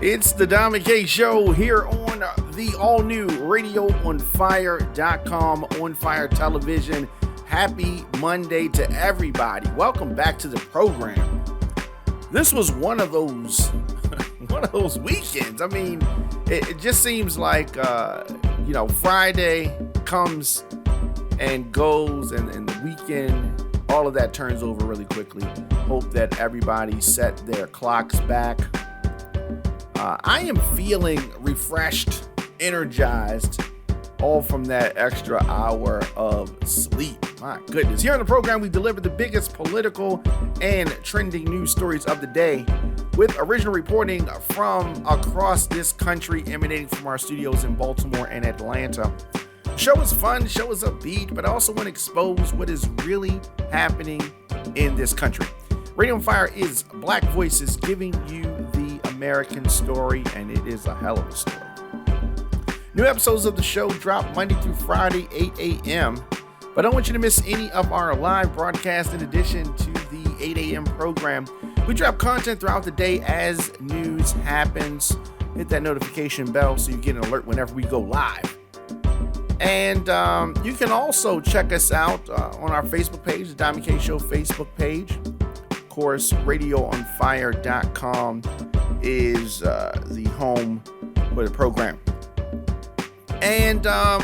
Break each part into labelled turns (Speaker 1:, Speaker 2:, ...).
Speaker 1: It's the Dom and K Show here on the all-new RadioOnFire.com, On Fire Television. Happy Monday to everybody. Welcome back to the program. This was one of those weekends. I mean, it just seems like, Friday comes and goes and the weekend, all of that turns over really quickly. Hope that everybody set their clocks back. I am feeling refreshed, energized, all from that extra hour of sleep. My goodness. Here on the program, we deliver the biggest political and trending news stories of the day with original reporting from across this country emanating from our studios in Baltimore and Atlanta. The show is fun, the show is upbeat, but I also want to expose what is really happening in this country. Radio on Fire is Black voices giving you the American story, and it is a hell of a story. New episodes of the show drop Monday through Friday, 8 a.m., but I don't want you to miss any of our live broadcasts in addition to the 8 a.m. program. We drop content throughout the day as news happens. Hit that notification bell so you get an alert whenever we go live. And you can also check us out on our Facebook page, the Dom and K Show Facebook page. Of course, RadioOnFire.com is the home for the program. And, a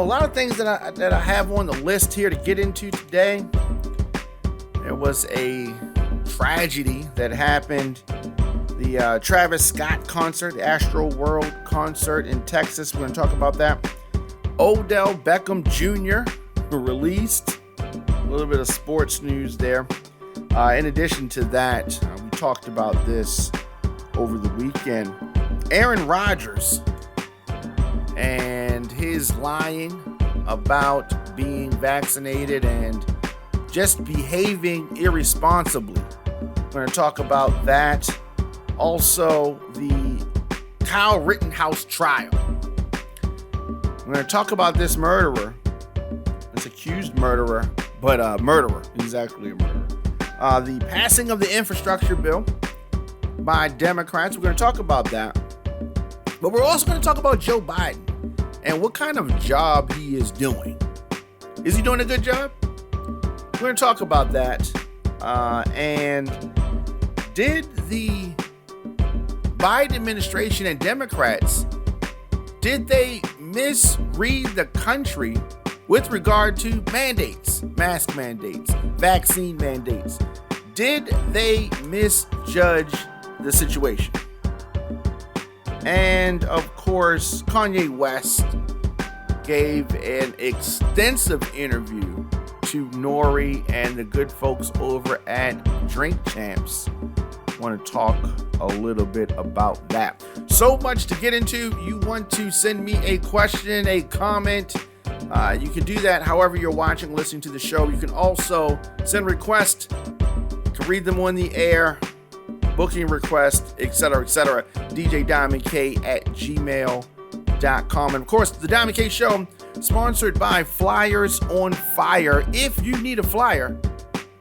Speaker 1: lot of things that I have on the list here to get into today. There was a tragedy that happened. The Travis Scott concert, the Astro World concert in Texas. We're going to talk about that. Odell Beckham Jr. released. A little bit of sports news there. In addition to that, we talked about this over the weekend. Aaron Rodgers and his lying about being vaccinated and just behaving irresponsibly. We're going to talk about that. Also, the Kyle Rittenhouse trial. We're going to talk about this murderer, this accused murderer, but murderer, exactly a murderer. The passing of the infrastructure bill by Democrats. We're going to talk about that. But we're also going to talk about Joe Biden and what kind of job he is doing. Is he doing a good job? We're going to talk about that. And did the Biden administration and Democrats, did they misread the country with regard to mandates, mask mandates, vaccine mandates? Did they misjudge the situation? And of course, Kanye West gave an extensive interview to Nori and the good folks over at Drink Champs. I want to talk a little bit about that. So much to get into. You want to send me a question, a comment, you can do that however you're watching, listening to the show. You can also send requests, to read them on the air, booking requests, etc., DJDiamondK@gmail.com. And of course, the Dom and K Show, sponsored by Flyers on Fire. If you need a flyer,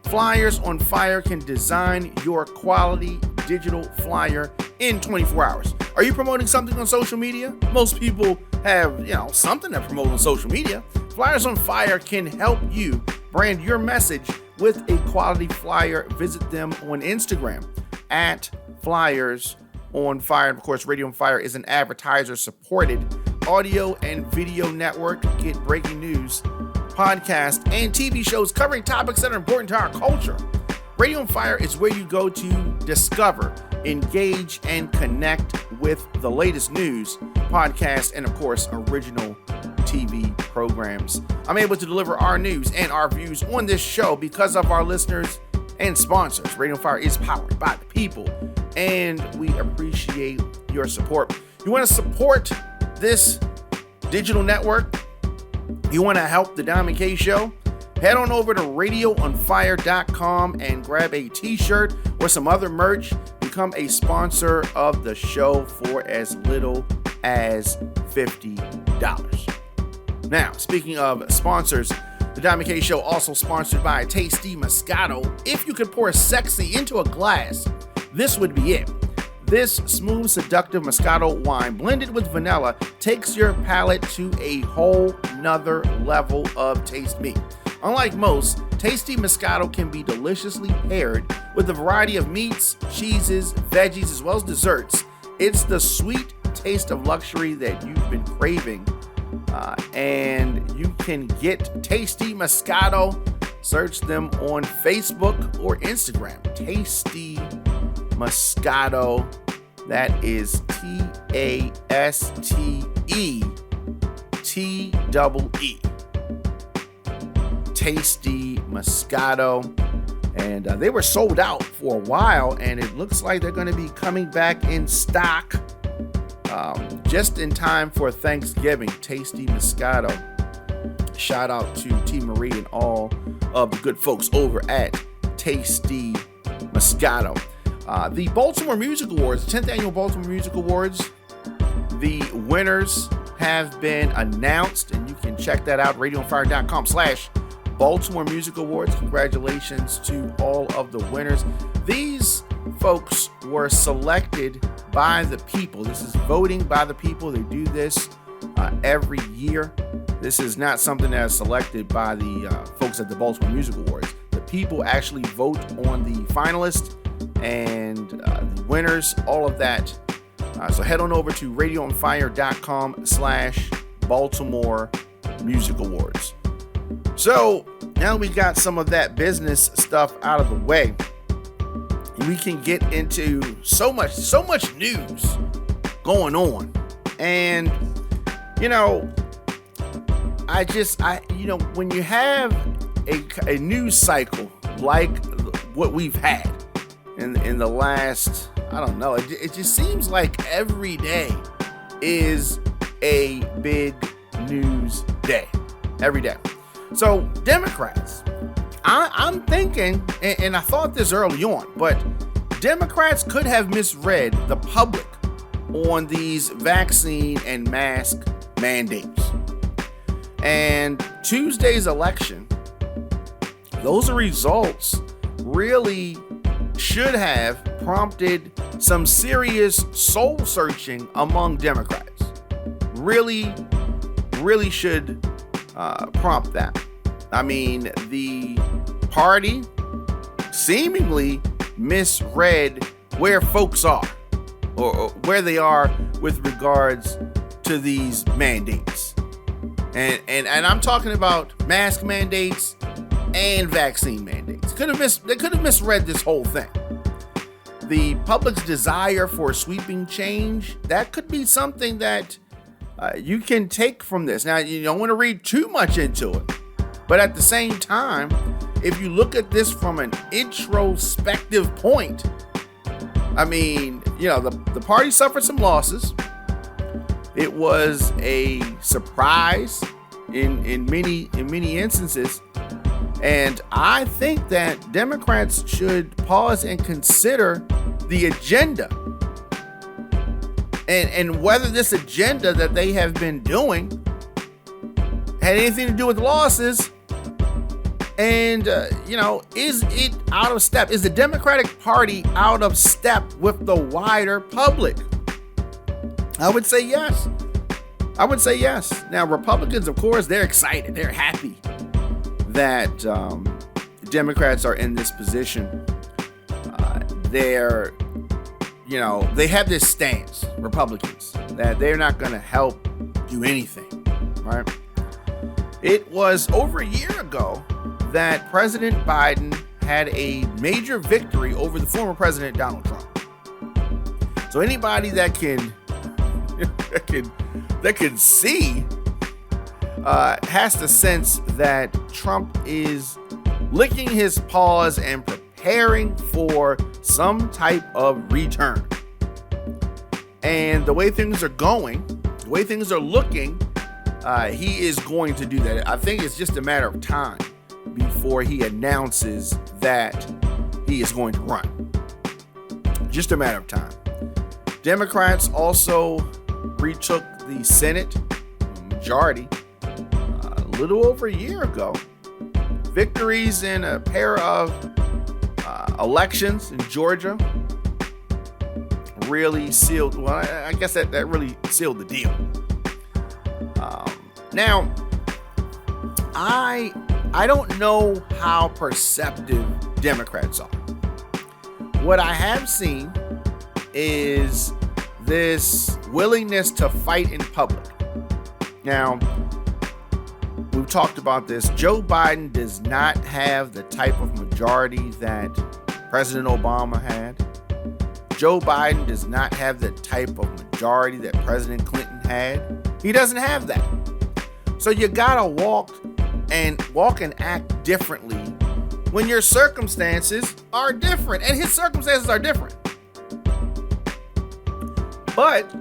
Speaker 1: Flyers on Fire can design your quality digital flyer in 24 hours. Are you promoting something on social media? Most people have, something to promote on social media. Flyers on Fire can help you brand your message with a quality flyer. Visit them on Instagram at Flyers on Fire. And of course, Radio on Fire is an advertiser-supported audio and video network. Get breaking news, podcasts, and TV shows covering topics that are important to our culture. Radio on Fire is where you go to discover, engage, and connect with the latest news, podcasts, and of course, original TV programs. I'm able to deliver our news and our views on this show because of our listeners and sponsors. Radio on Fire is powered by the people, and we appreciate your support. You want to support this digital network? You want to help the Dom and K Show? Head on over to RadioOnFire.com and grab a t-shirt or some other merch. Become a sponsor of the show for as little as $50. Now, speaking of sponsors, the Dom and K Show also sponsored by Tasty Moscato. If you could pour sexy into a glass, this would be it. This smooth, seductive Moscato wine blended with vanilla takes your palate to a whole nother level of taste meat. Unlike most, tasty Moscato can be deliciously paired with a variety of meats, cheeses, veggies, as well as desserts. It's the sweet taste of luxury that you've been craving, and you can get Tasty Moscato. Search them on Facebook or Instagram. Tasty Moscato. That is TASTETEE. Tasty Moscato. And they were sold out for a while, and it looks like they're going to be coming back in stock just in time for Thanksgiving. Tasty Moscato. Shout out to T. Marie and all of the good folks over at Tasty Moscato. The Baltimore Music Awards, 10th Annual Baltimore Music Awards, the winners have been announced, and you can check that out, radioonfire.com/Baltimore Music Awards. Congratulations to all of the winners. These folks were selected by the people. This is voting by the people. They do this every year. This is not something that is selected by the folks at the Baltimore Music Awards. The people actually vote on the finalists and the winners, all of that. So head on over to radioonfire.com/Baltimore Music Awards. So now we got some of that business stuff out of the way, we can get into so much news going on. And when you have a news cycle like what we've had in the last, I don't know, it just seems like every day is a big news day. Every day. So Democrats, I'm thinking, and I thought this early on, but Democrats could have misread the public on these vaccine and mask mandates. And Tuesday's election, those results really should have prompted some serious soul searching among Democrats. Really should prompt that. I mean, the party seemingly misread where folks are, or where they are with regards to these mandates. And I'm talking about mask mandates and vaccine mandates. They could have misread this whole thing. The public's desire for sweeping change, that could be something that you can take from this. Now, you don't want to read too much into it, but at the same time, if you look at this from an introspective point, I mean, the party suffered some losses. It was a surprise in many instances, and I think that Democrats should pause and consider the agenda, and whether this agenda that they have been doing had anything to do with losses. And, is it out of step? Is the Democratic Party out of step with the wider public? I would say yes. Now, Republicans, of course, they're excited. They're happy that Democrats are in this position. They have this stance, Republicans, that they're not going to help do anything, right? It was over a year ago that President Biden had a major victory over the former President Donald Trump. So anybody that can see has to sense that Trump is licking his paws and preparing for some type of return. And the way things are going, the way things are looking, he is going to do that. I think it's just a matter of time before he announces that he is going to run. Just a matter of time. Democrats also retook the Senate majority a little over a year ago. Victories in a pair of elections in Georgia. really sealed. Well, I guess that really sealed the deal. Now, I don't know how perceptive Democrats are. What I have seen is this willingness to fight in public. Now, we've talked about this. Joe Biden does not have the type of majority that President Obama had. Joe Biden does not have the type of majority that President Clinton had. He doesn't have that. So you gotta walk and act differently when your circumstances are different, and his circumstances are different. But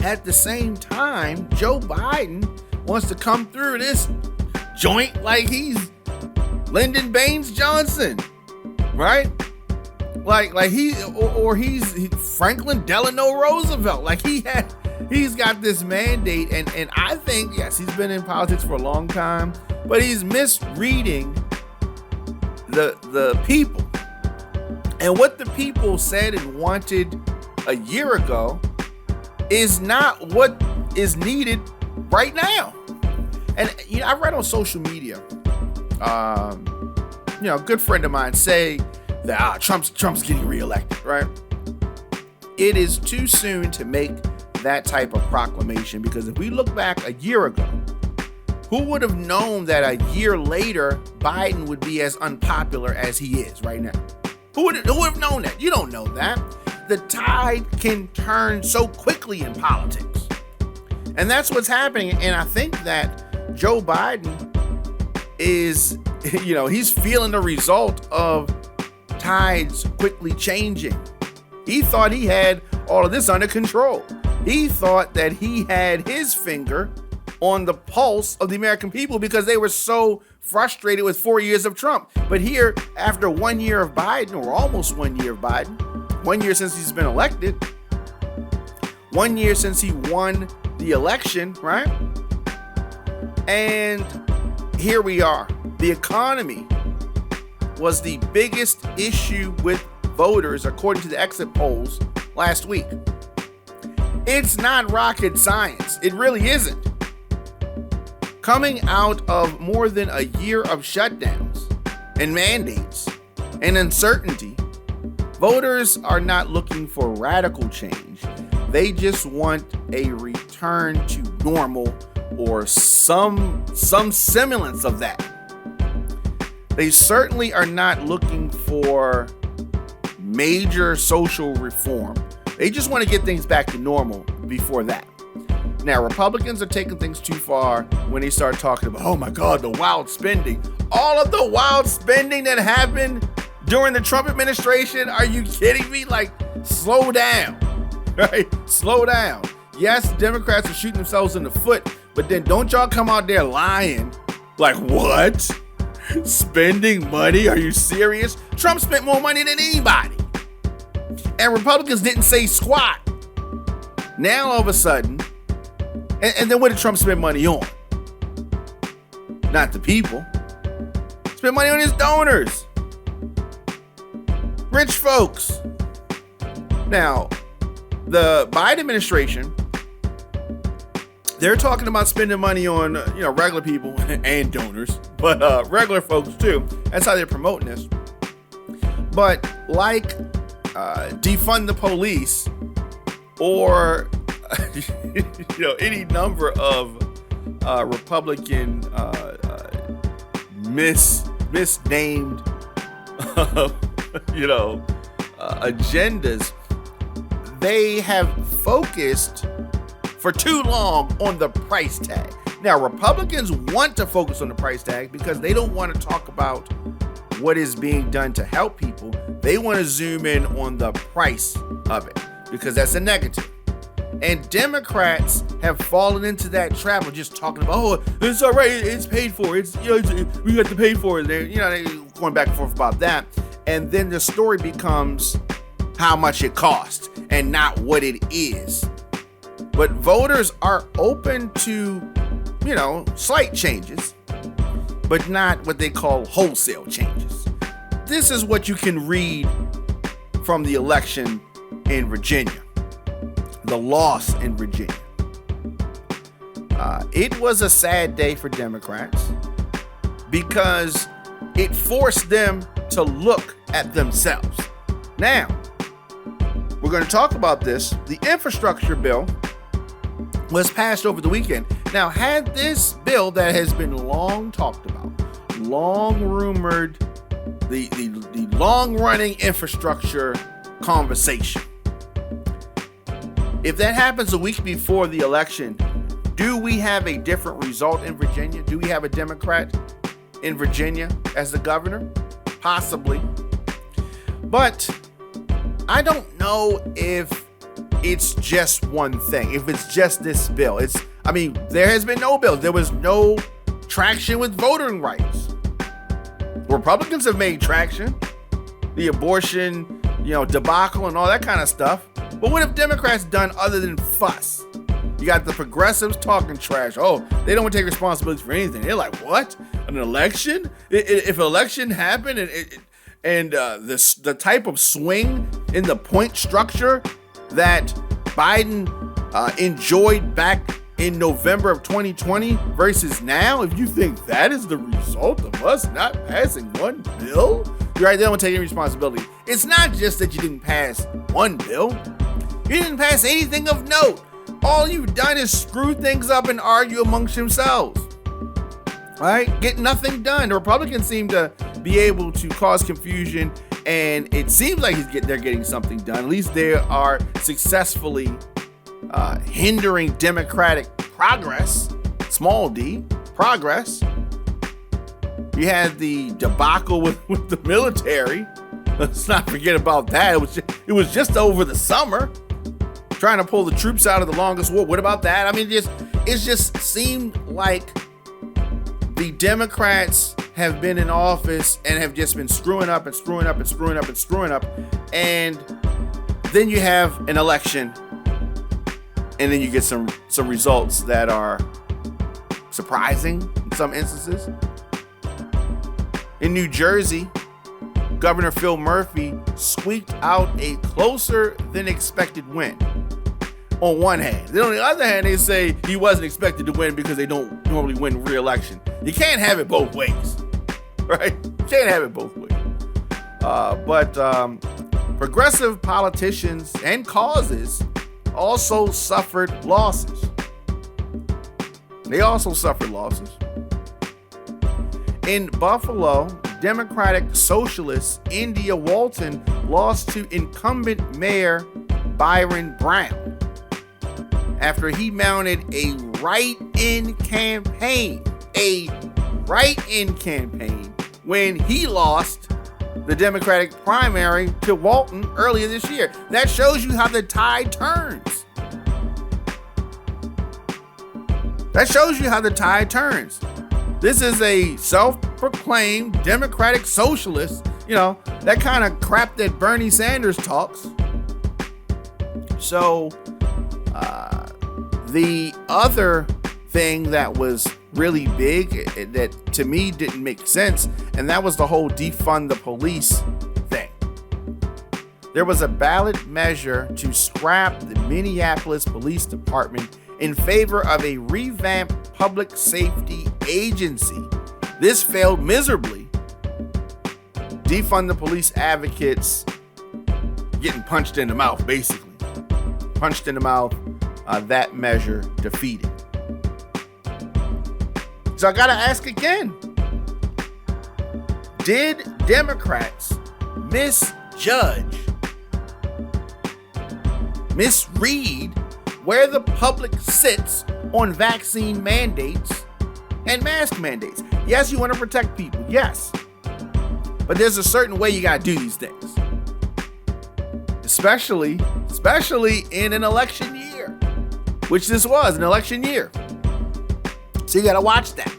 Speaker 1: at the same time, Joe Biden wants to come through this joint like he's Lyndon Baines Johnson, right? Like he's Franklin Delano Roosevelt. Like he's got this mandate, and I think, yes, he's been in politics for a long time, but he's misreading the people. And what the people said and wanted a year ago is not what is needed right now. And I read on social media, a good friend of mine say that Trump's getting reelected, right? It is too soon to make that type of proclamation, because if we look back a year ago, who would have known that a year later Biden would be as unpopular as he is right now? Who would have known that? You don't know that. The tide can turn so quickly in politics. And that's what's happening. And I think that Joe Biden is, he's feeling the result of tides quickly changing. He thought he had all of this under control. He thought that he had his finger on the pulse of the American people because they were so frustrated with 4 years of Trump. But here, after 1 year of Biden, or almost 1 year of Biden, 1 year since he's been elected, 1 year since he won the election, right? And here we are. The economy was the biggest issue with voters, according to the exit polls last week. It's not rocket science. It really isn't. Coming out of more than a year of shutdowns and mandates and uncertainty, voters are not looking for radical change. They just want a return to normal, or some semblance of that. They certainly are not looking for major social reform. They just want to get things back to normal before that. Now, Republicans are taking things too far when they start talking about, oh my God, the wild spending. All of the wild spending that happened during the Trump administration. Are you kidding me? Like, slow down, right? Slow down. Yes, Democrats are shooting themselves in the foot, but then don't y'all come out there lying. Like, what? Spending money? Are you serious? Trump spent more money than anybody. And Republicans didn't say squat. Now all of a sudden, and then what did Trump spend money on? Not the people. Spend money on his donors. Rich folks. Now, the Biden administration, they're talking about spending money on, regular people and donors, but regular folks too. That's how they're promoting this. But like defund the police, or any number of Republican misnamed agendas, they have focused for too long on the price tag. Now, Republicans want to focus on the price tag because they don't want to talk about what is being done to help people. They want to zoom in on the price of it because that's a negative. And Democrats have fallen into that trap of just talking about, oh, it's all right, it's paid for, we got to pay for it. They're going back and forth about that. And then the story becomes how much it costs and not what it is. But voters are open to, slight changes, but not what they call wholesale changes. This is what you can read from the election in Virginia, the loss in Virginia. It was a sad day for Democrats because it forced them to look at themselves. Now, we're going to talk about this. The infrastructure bill was passed over the weekend. Now, had this bill that has been long talked about, long rumored, the long-running infrastructure conversation, if that happens a week before the election, do we have a different result in Virginia? Do we have a Democrat in Virginia as the governor? Possibly. But I don't know if it's just one thing, if it's just this bill. There has been no bill. There was no traction with voting rights. Republicans have made traction. The abortion, debacle and all that kind of stuff. But what have Democrats done other than fuss? You got the progressives talking trash. Oh, they don't want to take responsibility for anything. They're like, what? An election? If an election happened and the type of swing in the point structure that Biden enjoyed back in November of 2020 versus now, if you think that is the result of us not passing one bill, you're right, they don't take any responsibility. It's not just that you didn't pass one bill. You didn't pass anything of note. All you've done is screw things up and argue amongst yourselves. All right? Get nothing done. The Republicans seem to be able to cause confusion, and it seems like they're getting something done. At least they are successfully hindering Democratic progress, small d, progress. You had the debacle with the military. Let's not forget about that. It was just over the summer, trying to pull the troops out of the longest war. What about that? It just seemed like the Democrats have been in office and have just been screwing up and screwing up and screwing up and screwing up. And then you have an election, and then you get some results that are surprising in some instances. In New Jersey, Governor Phil Murphy squeaked out a closer than expected win. On one hand. Then on the other hand, they say he wasn't expected to win because they don't normally win re-election. You can't have it both ways, right? You can't have it both ways. But progressive politicians and causes also suffered losses. They also suffered losses. In Buffalo, Democratic Socialist India Walton lost to incumbent Mayor Byron Brown after he mounted a write-in campaign when he lost the Democratic primary to Walton earlier this year. That shows you how the tide turns. This is a self-proclaimed Democratic socialist, that kind of crap that Bernie Sanders talks. So, the other thing that was really big that to me didn't make sense, and that was the whole defund the police thing. There was a ballot measure to scrap the Minneapolis Police Department in favor of a revamped public safety agency. This failed miserably. Defund the police advocates getting punched in the mouth, basically. Punched in the mouth, that measure defeated. So I gotta ask again, did Democrats misread where the public sits on vaccine mandates and mask mandates? Yes, you want to protect people, yes. But there's a certain way you gotta do these things. Especially in an election year, which this was an election year. So you gotta watch that.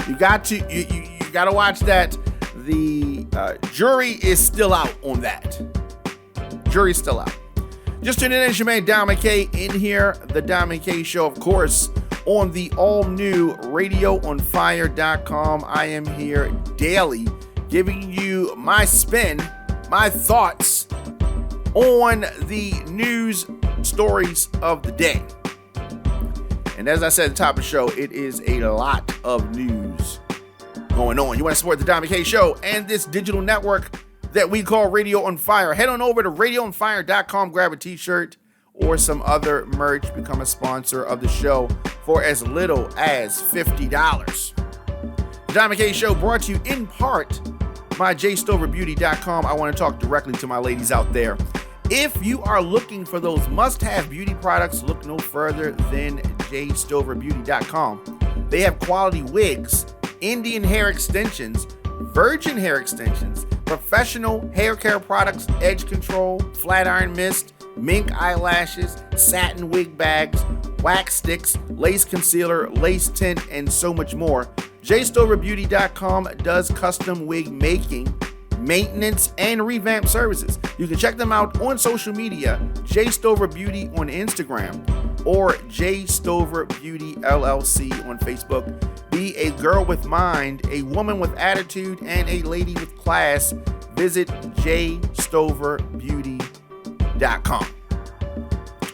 Speaker 1: You got to watch that. The jury is still out on that. Jury's still out. Just tuning in, it's your man Don McKay in here, the Don McKay Show, of course, on the all-new radioonfire.com. I am here daily giving you my spin, my thoughts on the news stories of the day. And as I said at the top of the show, it is a lot of news going on. You want to support the Diamond K Show and this digital network that we call Radio on Fire? Head on over to radioonfire.com, grab a t-shirt or some other merch, become a sponsor of the show for as little as $50. The Diamond K Show brought to you in part by jstoverbeauty.com. I want to talk directly to my ladies out there. If you are looking for those must-have beauty products, look no further than jstoverbeauty.com. They have quality wigs, Indian hair extensions, virgin hair extensions, professional hair care products, edge control, flat iron mist, mink eyelashes, satin wig bags, wax sticks, lace concealer, lace tint, and so much more. jstoverbeauty.com does custom wig making, maintenance, and revamp services. You can check them out on social media, jstoverbeauty on Instagram or jstoverbeauty LLC on Facebook. Be a girl with mind, a woman with attitude, and a lady with class. Visit jstoverbeauty.com.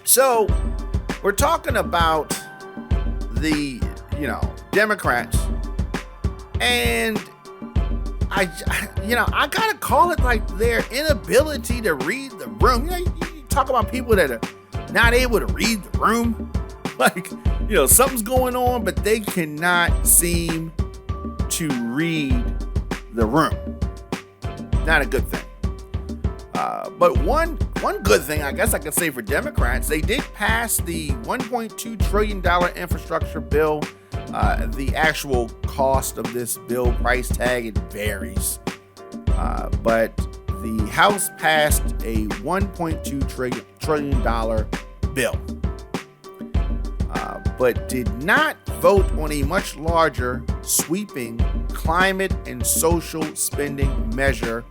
Speaker 1: So, we're talking about the, Democrats, and I gotta call it like their inability to read the room. You talk about people that are not able to read the room. Like, something's going on, but they cannot seem to read the room. Not a good thing. But one good thing, I guess I could say for Democrats, they did pass the $1.2 trillion infrastructure bill. The actual cost of this bill, price tag, it varies. But the House passed a $1.2 trillion bill. But did not vote on a much larger, sweeping climate and social spending measure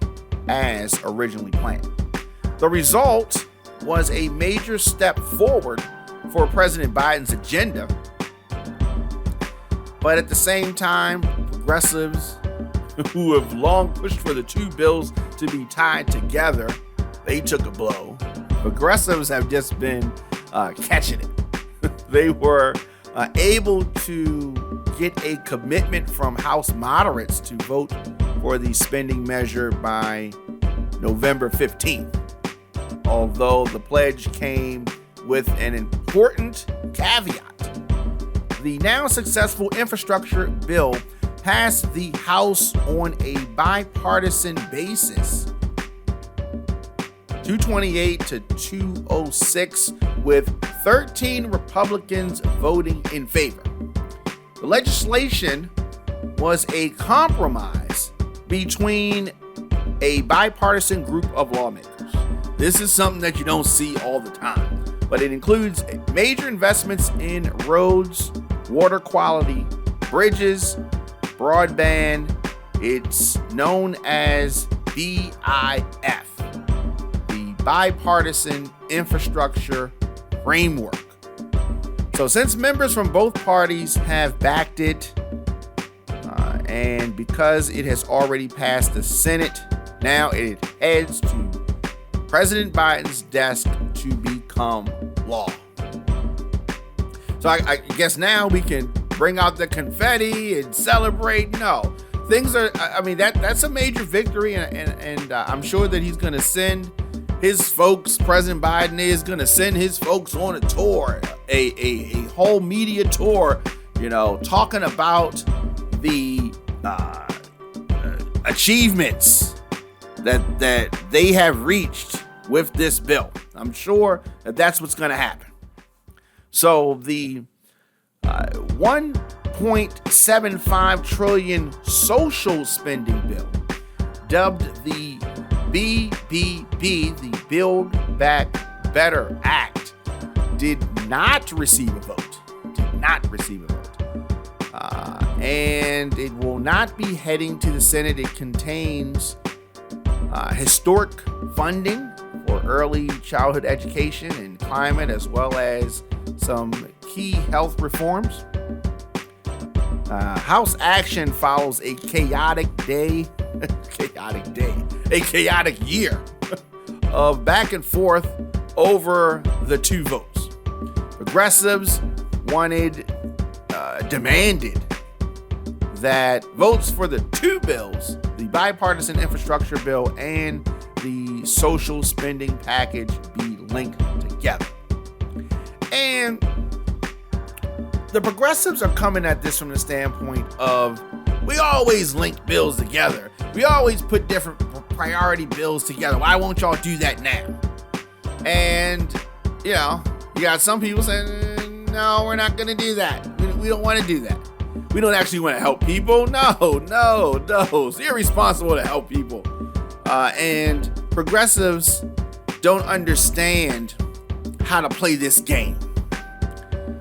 Speaker 1: as originally planned. The result was a major step forward for President Biden's agenda. But at the same time, progressives who have long pushed for the two bills to be tied together, they took a blow. Progressives have just been catching it. They were able to get a commitment from House moderates to vote for the spending measure by November 15th. Although the pledge came with an important caveat. The now successful infrastructure bill passed the House on a bipartisan basis, 228 to 206, with 13 Republicans voting in favor. The legislation was a compromise between a bipartisan group of lawmakers. This is something that you don't see all the time, but it includes major investments in roads, water quality, bridges, broadband. It's known as BIF, the Bipartisan Infrastructure Framework. So since members from both parties have backed it, and because it has already passed the Senate, now it heads to President Biden's desk to become law. So I guess now we can bring out the confetti and celebrate. No, things are, that's a major victory, and I'm sure that he's going to send his folks, President Biden is going to send his folks on a tour, a whole media tour, talking about the achievements that they have reached with this bill. I'm sure that that's what's going to happen. So the $1.75 trillion social spending bill, dubbed the BBB, the Build Back Better Act, did not receive a vote. And it will not be heading to the Senate. It contains historic funding for early childhood education and climate, as well as some key health reforms. House action follows a chaotic year of back and forth over the two votes. Progressives demanded that votes for the two bills, the bipartisan infrastructure bill and the social spending package, be linked together. And the progressives are coming at this from the standpoint of, we always link bills together. We always put different priority bills together. Why won't y'all do that now? And, you got some people saying, no, we're not going to do that. We don't want to do that. We don't actually want to help people. No. It's irresponsible to help people. And progressives don't understand how to play this game.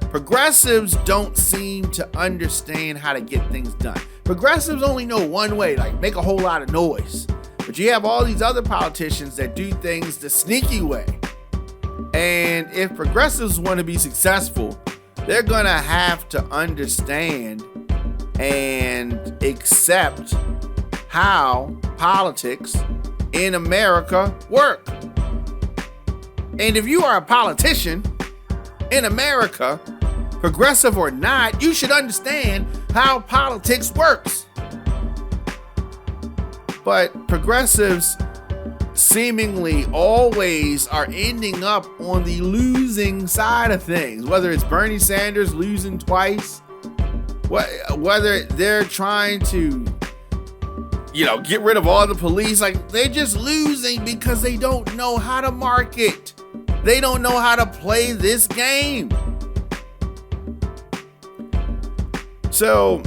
Speaker 1: Progressives don't seem to understand how to get things done. Progressives only know one way, like make a whole lot of noise. But you have all these other politicians that do things the sneaky way. And if progressives want to be successful, they're going to have to understand and accept how politics in America work. And if you are a politician in America, progressive or not, you should understand how politics works. But progressives seemingly always are ending up on the losing side of things, whether it's Bernie Sanders losing twice, whether they're trying to, get rid of all the police. Like, they're just losing because they don't know how to market. They don't know how to play this game. So,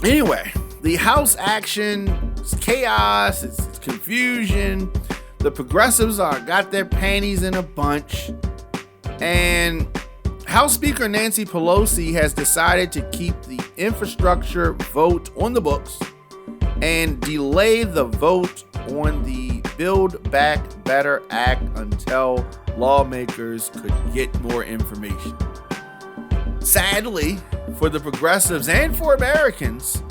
Speaker 1: anyway, the House action is chaos, it's confusion. The progressives got their panties in a bunch. And House Speaker Nancy Pelosi has decided to keep the infrastructure vote on the books and delay the vote on the Build Back Better Act until lawmakers could get more information. Sadly, for the progressives and for Americans,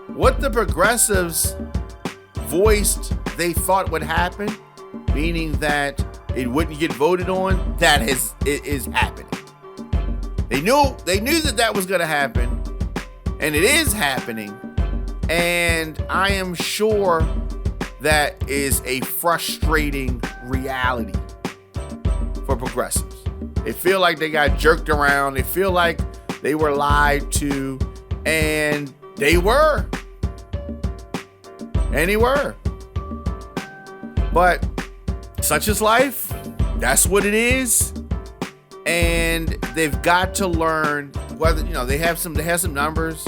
Speaker 1: what the progressives voiced they thought would happen, meaning that it wouldn't get voted on, it is happening. They knew that was going to happen, and it is happening. And I am sure that is a frustrating reality for progressives. They feel like they got jerked around. They feel like they were lied to, and they were. And they were. But such is life. That's what it is. And they've got to learn whether, they have some numbers,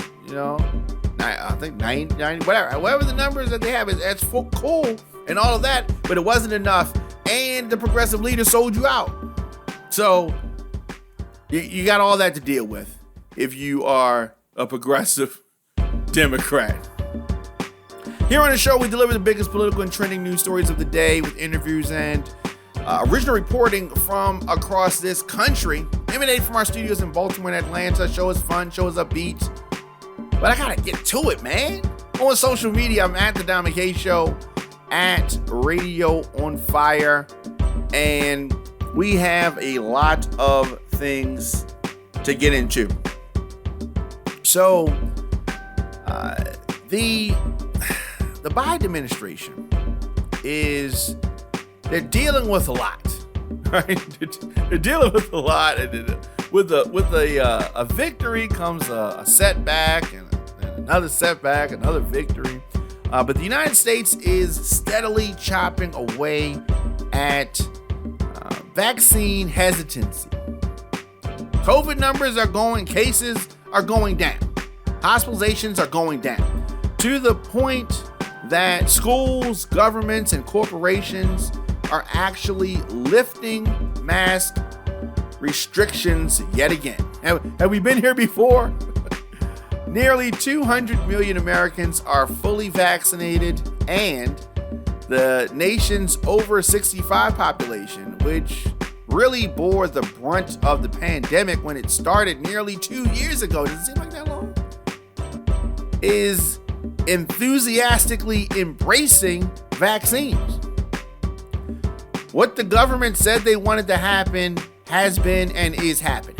Speaker 1: I think 90, whatever the numbers that they have, that's cool and all of that, but it wasn't enough. And the progressive leader sold you out. So you got all that to deal with if you are a progressive Democrat. Here on the show, we deliver the biggest political and trending news stories of the day with interviews and original reporting from across this country, emanating from our studios in Baltimore and Atlanta. Show is fun, show is upbeat. But I gotta get to it, man. On social media, I'm at The Dom McKay Show, at Radio on Fire, and we have a lot of things to get into. So, the Biden administration they're dealing with a lot, right? They're dealing with a lot, and with a victory comes a setback, and another setback, another victory. But the United States is steadily chopping away at vaccine hesitancy. COVID numbers cases are going down. Hospitalizations are going down to the point that schools, governments, and corporations are actually lifting mask restrictions yet again. Have we been here before? Nearly 200 million Americans are fully vaccinated, and the nation's over 65 population, which really bore the brunt of the pandemic when it started nearly 2 years ago, does it seem like that long? Is enthusiastically embracing vaccines. What the government said they wanted to happen has been and is happening.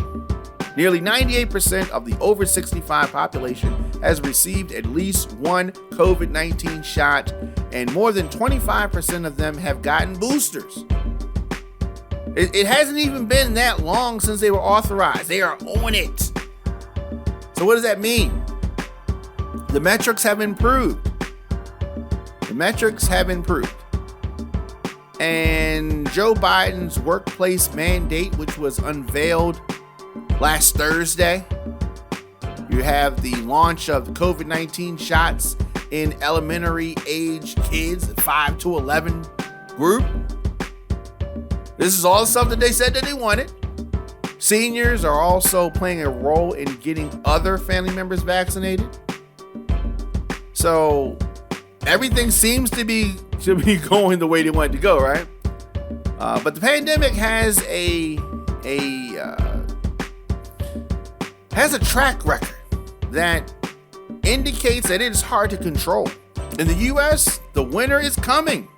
Speaker 1: Nearly 98% of the over 65 population has received at least one COVID-19 shot, and more than 25% of them have gotten boosters. It hasn't even been that long since they were authorized. They are on it. So what does that mean? The metrics have improved. And Joe Biden's workplace mandate, which was unveiled last Thursday, you have the launch of the COVID-19 shots in elementary age kids, the 5 to 11 group. This is all the stuff that they said that they wanted. Seniors are also playing a role in getting other family members vaccinated. So everything seems to be going the way they want it to go, right? But the pandemic has a track record that indicates that it is hard to control. In the U.S., the winter is coming.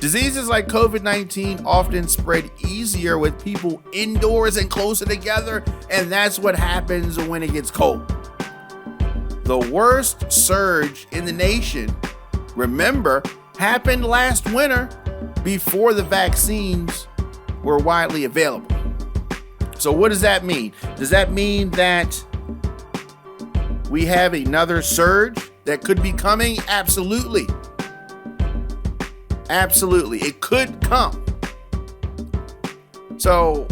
Speaker 1: Diseases like COVID-19 often spread easier with people indoors and closer together, and that's what happens when it gets cold. The worst surge in the nation, remember, happened last winter before the vaccines were widely available. So what does that mean? Does that mean that we have another surge that could be coming? Absolutely. Absolutely. It could come. So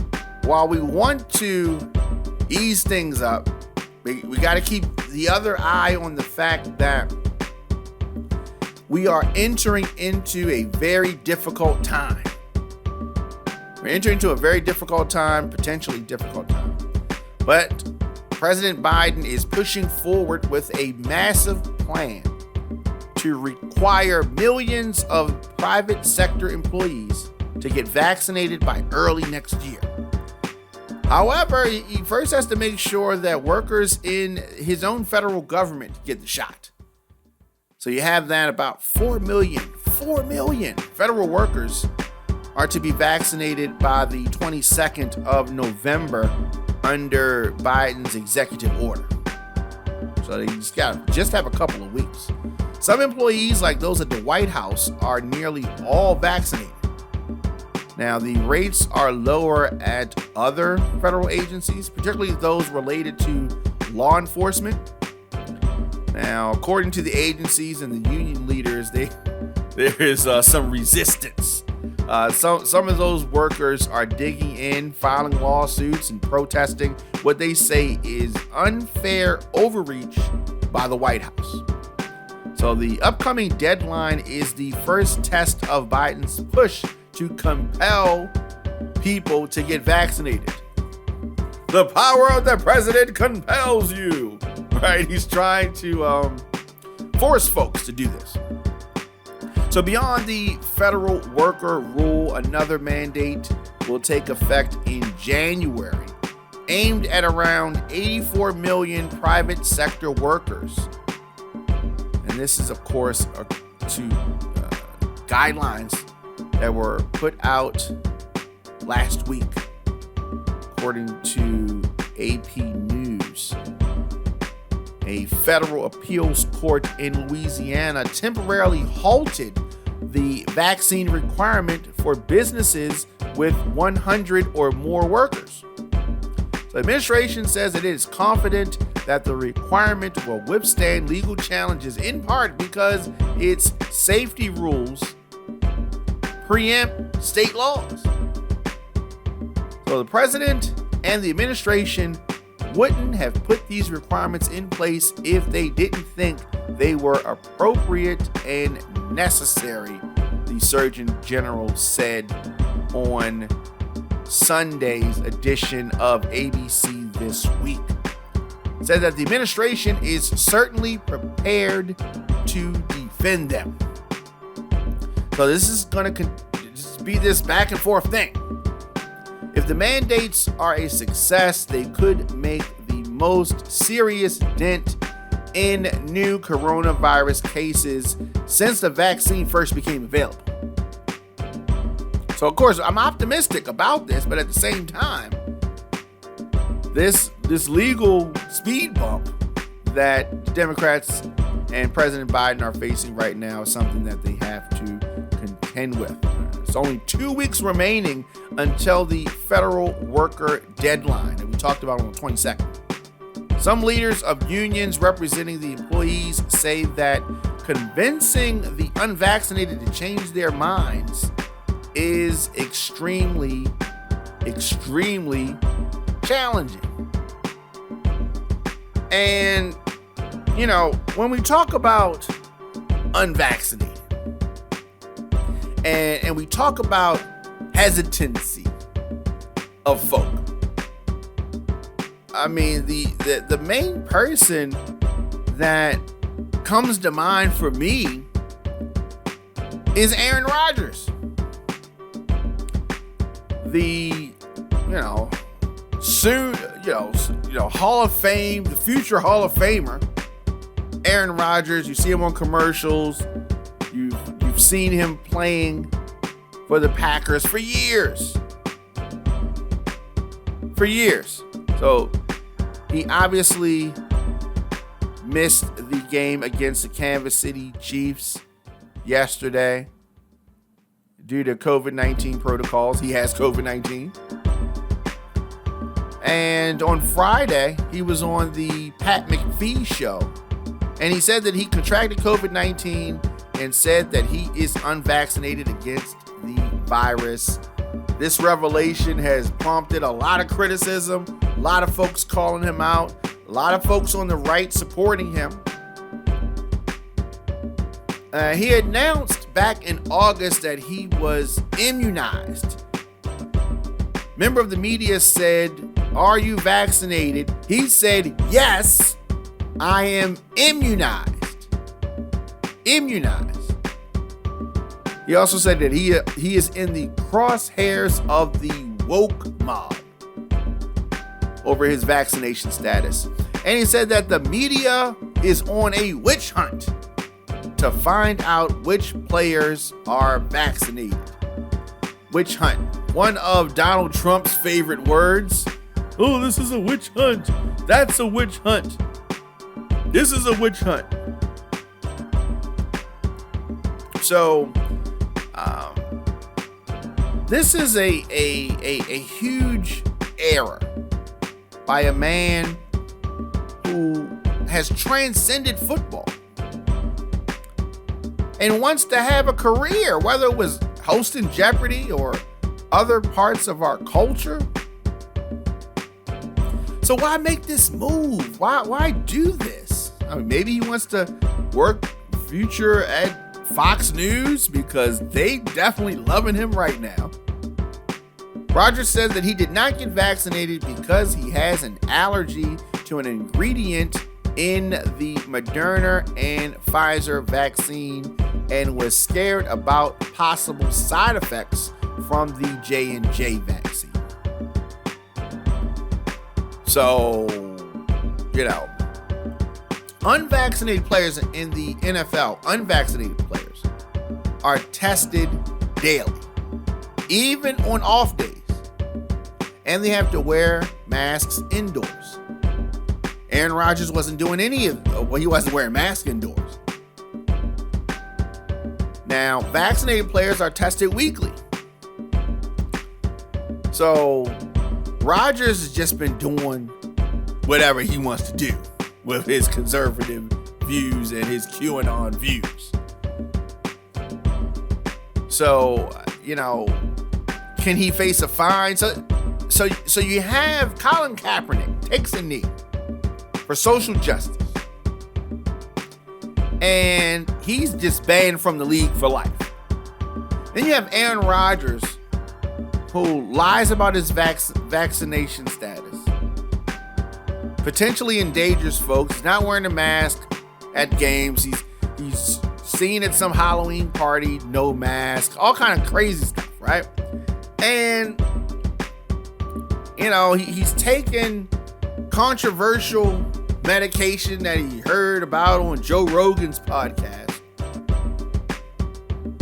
Speaker 1: while we want to ease things up, we got to keep the other eye on the fact that we are entering into a very difficult time. We're entering into a very difficult time, potentially difficult time. But President Biden is pushing forward with a massive plan to require millions of private sector employees to get vaccinated by early next year. However, he first has to make sure that workers in his own federal government get the shot. So you have that about 4 million federal workers are to be vaccinated by the 22nd of November under Biden's executive order. So they just have a couple of weeks. Some employees, like those at the White House, are nearly all vaccinated. Now, the rates are lower at other federal agencies, particularly those related to law enforcement. Now, according to the agencies and the union leaders, there is some resistance. Some of those workers are digging in, filing lawsuits and protesting what they say is unfair overreach by the White House. So the upcoming deadline is the first test of Biden's push to compel people to get vaccinated. The power of the president compels you, right? He's trying to force folks to do this. So beyond the federal worker rule, another mandate will take effect in January, aimed at around 84 million private sector workers. And this is, of course, to guidelines that were put out last week, according to AP News. A federal appeals court in Louisiana temporarily halted the vaccine requirement for businesses with 100 or more workers. So the administration says that it is confident that the requirement will withstand legal challenges, in part because its safety rules preempt state laws. So the president and the administration wouldn't have put these requirements in place if they didn't think they were appropriate and necessary, the Surgeon General said on Sunday's edition of ABC This Week. Said that the administration is certainly prepared to defend them. So this is going to be this back and forth thing. If the mandates are a success, they could make the most serious dent in new coronavirus cases since the vaccine first became available. So, of course, I'm optimistic about this, but at the same time, this legal speed bump that Democrats and President Biden are facing right now is something that they have to contend with. It's only 2 weeks remaining until the federal worker deadline that we talked about on the 22nd. Some leaders of unions representing the employees say that convincing the unvaccinated to change their minds is extremely, extremely challenging. And, you know, when we talk about unvaccinated and we talk about hesitancy of folk, I mean, the main person that comes to mind for me is Aaron Rodgers. The, soon, Hall of Fame, the future Hall of Famer, Aaron Rodgers. You see him on commercials. You've seen him playing for the Packers for years. For years. So he obviously missed the game against the Kansas City Chiefs yesterday due to COVID-19 protocols. He has COVID-19. And on Friday, he was on the Pat McAfee show. And he said that he contracted COVID-19 and said that he is unvaccinated against the virus. This revelation has prompted a lot of criticism, a lot of folks calling him out, a lot of folks on the right supporting him. He announced back in August that he was immunized. Member of the media said, "Are you vaccinated?" He said, "Yes, I am immunized." Immunized. He also said that he is in the crosshairs of the woke mob over his vaccination status. And he said that the media is on a witch hunt to find out which players are vaccinated. Witch hunt. One of Donald Trump's favorite words. Oh, this is a witch hunt. That's a witch hunt. This is a witch hunt. So, this is a huge error by a man who has transcended football and wants to have a career, whether it was hosting Jeopardy or other parts of our culture. So why make this move? Why do this? I mean, maybe he wants to work future at Fox News because they definitely loving him right now. Rodgers says that he did not get vaccinated because he has an allergy to an ingredient in the Moderna and Pfizer vaccine and was scared about possible side effects from the J&J vaccine. So, unvaccinated players in the NFL, unvaccinated players, are tested daily, even on off days. And they have to wear masks indoors. Aaron Rodgers wasn't doing he wasn't wearing masks indoors. Now, vaccinated players are tested weekly. So, Rodgers has just been doing whatever he wants to do with his conservative views and his QAnon views. So, can he face a fine? So you have Colin Kaepernick takes a knee for social justice. And he's just banned from the league for life. Then you have Aaron Rodgers, who lies about his vaccination status, potentially endangers folks. He's not wearing a mask at games. He's seen at some Halloween party, no mask, all kind of crazy stuff, right? And he's taken controversial medication that he heard about on Joe Rogan's podcast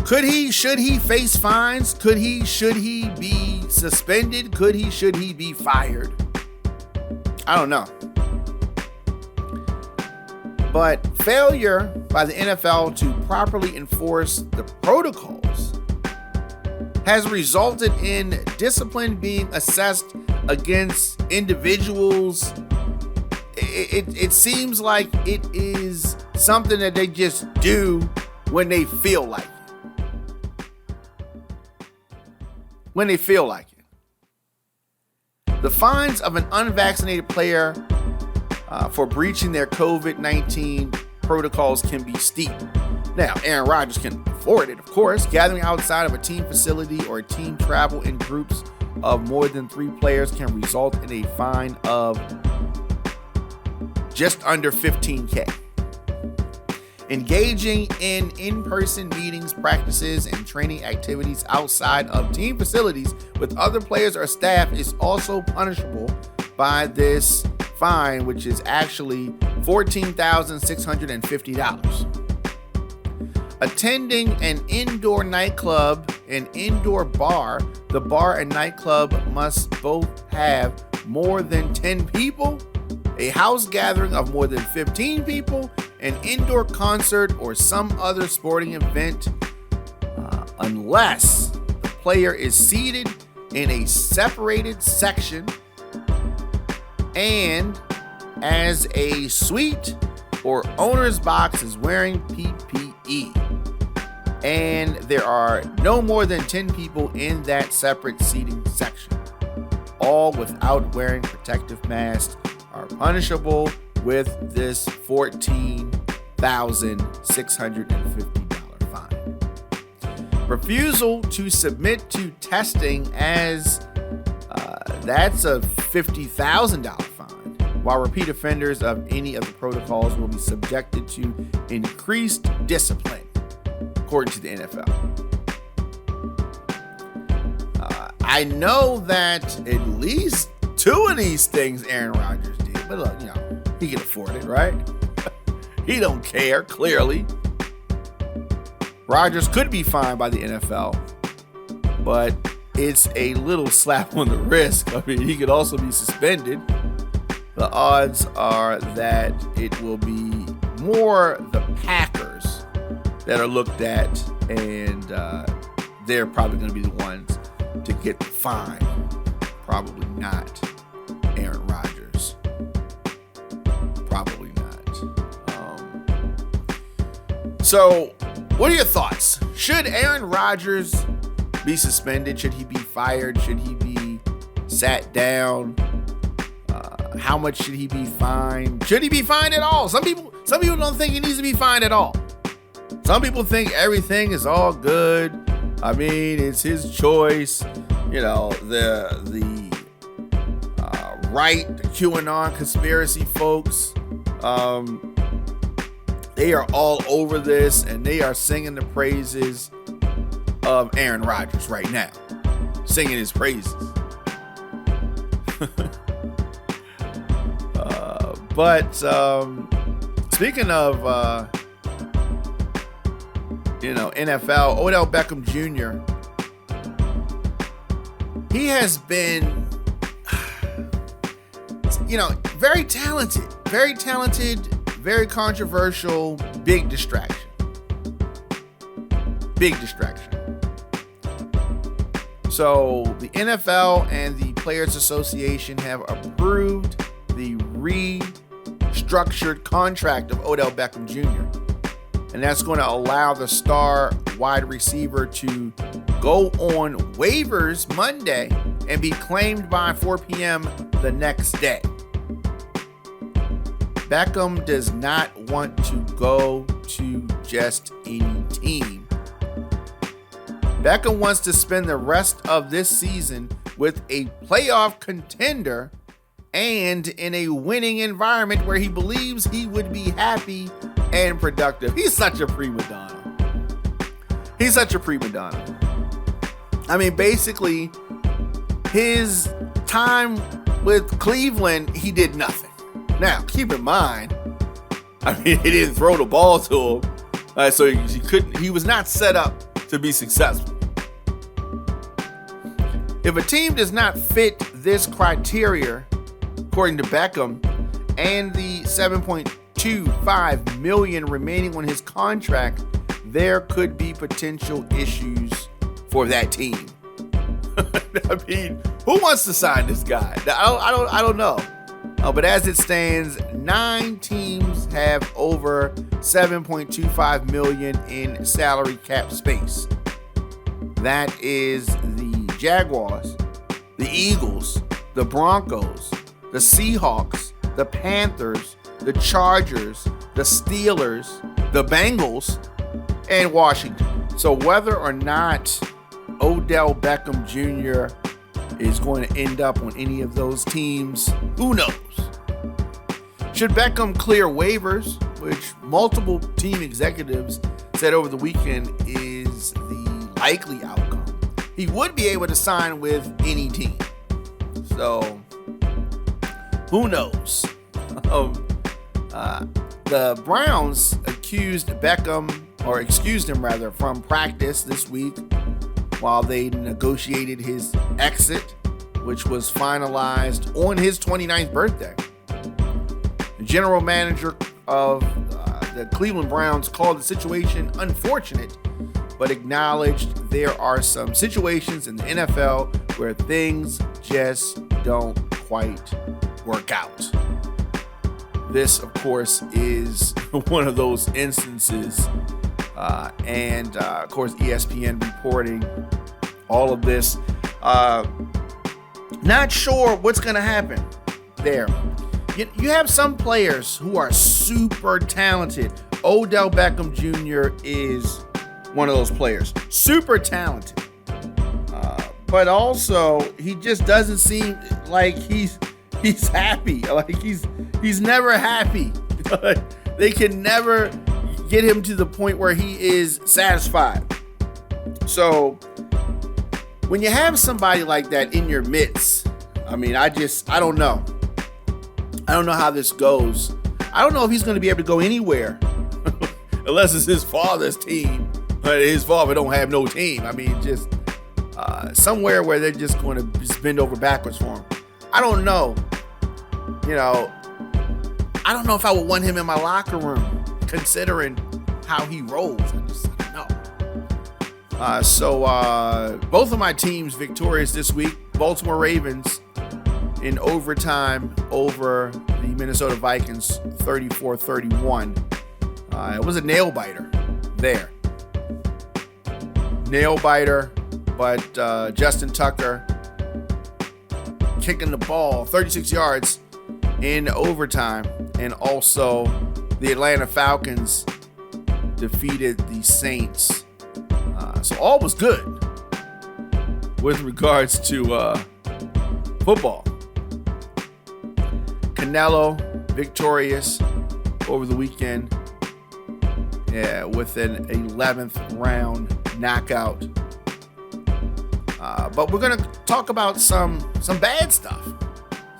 Speaker 1: Should he face fines? Should he be suspended? Should he be fired? I don't know. But failure by the NFL to properly enforce the protocols has resulted in discipline being assessed against individuals. It seems like it is something that they just do when they feel like it. The fines of an unvaccinated player for breaching their COVID-19 protocols can be steep. Now, Aaron Rodgers can afford it, of course. Gathering outside of a team facility or team travel in groups of more than 3 players can result in a fine of just under $15,000. Engaging in in-person meetings, practices, and training activities outside of team facilities with other players or staff is also punishable by this fine, which is actually $14,650. Attending an indoor nightclub and indoor bar, the bar and nightclub must both have more than 10 people, a house gathering of more than 15 people, an indoor concert, or some other sporting event, unless the player is seated in a separated section and as a suite or owner's box is wearing PPE, and there are no more than 10 people in that separate seating section. All without wearing protective masks are punishable with this $14,650 fine. Refusal to submit to testing that's a $50,000 fine, while repeat offenders of any of the protocols will be subjected to increased discipline, according to the NFL. I know that at least 2 of these things Aaron Rodgers did, but look, he can afford it, right? He don't care, clearly. Rodgers could be fined by the NFL, but it's a little slap on the wrist. I mean, he could also be suspended. The odds are that it will be more the Packers that are looked at, and they're probably going to be the ones to get the fine. Probably not Aaron Rodgers. Probably not. So, what are your thoughts? Should Aaron Rodgers be suspended? Should he be fired? Should he be sat down? How much should he be fined? Should he be fined at all? Some people don't think he needs to be fined at all. Some people think everything is all good. I mean, it's his choice. The right, the QAnon conspiracy folks, they are all over this, and they are singing the praises of Aaron Rodgers right now. Singing his praises. But speaking of, NFL, Odell Beckham Jr., he has been, very talented, very controversial, big distraction. So the NFL and the Players Association have approved the restructured contract of Odell Beckham Jr. And that's going to allow the star wide receiver to go on waivers Monday and be claimed by 4 p.m. the next day. Beckham does not want to go to just any team. Beckham wants to spend the rest of this season with a playoff contender and in a winning environment where he believes he would be happy and productive. He's such a prima donna. I mean, basically, his time with Cleveland, he did nothing. Now, keep in mind, I mean, he didn't throw the ball to him, so he was not set up to be successful. If a team does not fit this criteria, according to Beckham, and the $7.25 million remaining on his contract, there could be potential issues for that team. I mean, who wants to sign this guy? I don't know. But as it stands, 9 teams have over $7.25 million in salary cap space. That is the Jaguars, the Eagles, the Broncos, the Seahawks, the Panthers, the Chargers, the Steelers, the Bengals, and Washington. So whether or not Odell Beckham Jr. is going to end up on any of those teams, who knows? Should Beckham clear waivers, which multiple team executives said over the weekend is the likely outcome, he would be able to sign with any team. So who knows? The Browns excused him from practice this week while they negotiated his exit, which was finalized on his 29th birthday. The general manager of the Cleveland Browns called the situation unfortunate, but acknowledged there are some situations in the NFL where things just don't quite work out. This, of course, is one of those instances, and of course, ESPN reporting all of this. Not sure what's going to happen there. You have some players who are super talented. Odell Beckham Jr. is one of those players. Super talented. But also, he just doesn't seem like he's happy. Like he's never happy. They can never get him to the point where he is satisfied. So when you have somebody like that in your midst, I mean, I don't know. I don't know how this goes. I don't know if he's going to be able to go anywhere unless it's his father's team. His father don't have no team. I mean, just somewhere where they're just going to just bend over backwards for him. I don't know. I don't know if I would want him in my locker room, considering how he rolls. I don't know. So both of my teams victorious this week. Baltimore Ravens in overtime over the Minnesota Vikings, 34-31. It was a nail biter there. Nail biter, but Justin Tucker kicking the ball 36 yards in overtime, and also the Atlanta Falcons defeated the Saints. So all was good with regards to football. Canelo victorious over the weekend, with an 11th round knockout. But we're gonna talk about some bad stuff.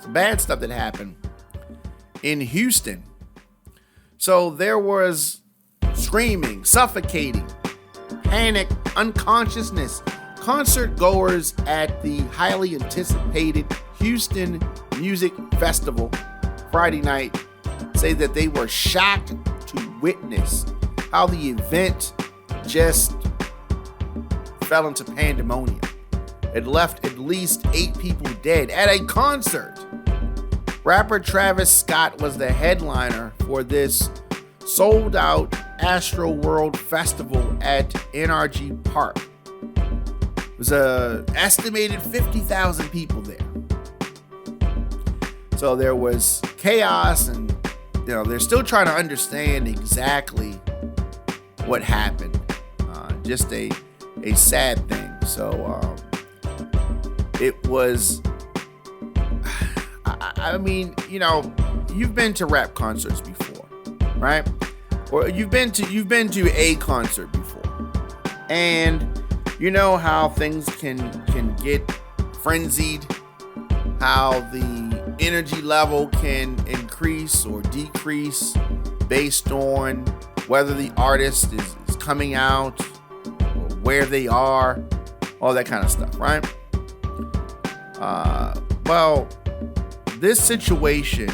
Speaker 1: Some bad stuff that happened in Houston. So there was screaming, suffocating, panic, unconsciousness. Concert goers at the highly anticipated Houston Music Festival Friday night say that they were shocked to witness how the event just fell into pandemonium. It left at least 8 people dead at a concert. Rapper Travis Scott was the headliner for this sold-out Astro World Festival at NRG Park. It was an estimated 50,000 people there. So there was chaos, and they're still trying to understand exactly what happened. Just a sad thing. So it was. I mean, you've been to rap concerts before, right? Or you've been to a concert before, and you know how things can get frenzied, how the energy level can increase or decrease based on whether the artist is coming out or where they are, all that kind of stuff, right? Well, this situation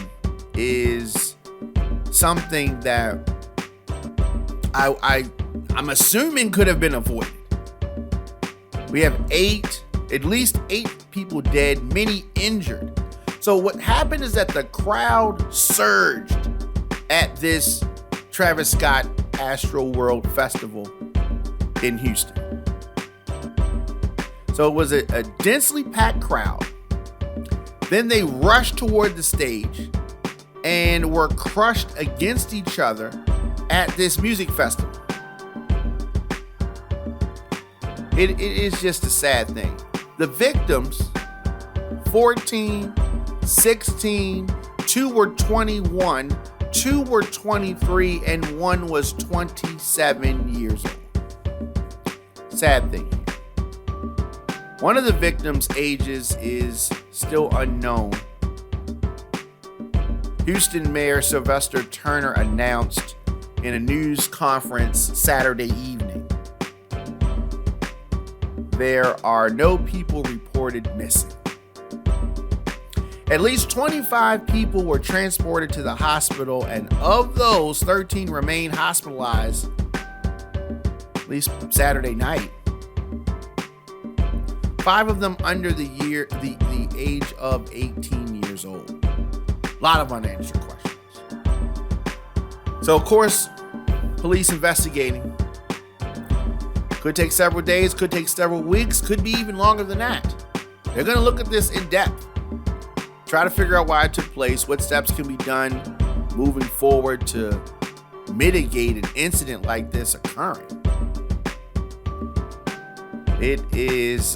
Speaker 1: is something that I'm assuming could have been avoided. We have at least eight people dead, many injured. So what happened is that the crowd surged at this Travis Scott Astroworld Festival in Houston. So it was a densely packed crowd. Then they rushed toward the stage and were crushed against each other at this music festival. It is just a sad thing. The victims, 14, 16, 2 were 21, 2 were 23, and 1 was 27 years old. Sad thing. One of the victims' ages is still unknown. Houston Mayor Sylvester Turner announced in a news conference Saturday evening, there are no people reported missing. At least 25 people were transported to the hospital, and of those, 13 remain hospitalized, at least Saturday night. 5 of them under the age of 18 years old. A lot of unanswered questions. So, of course, police investigating. Could take several days, could take several weeks, could be even longer than that. They're going to look at this in depth. Try to figure out why it took place, what steps can be done moving forward to mitigate an incident like this occurring. It is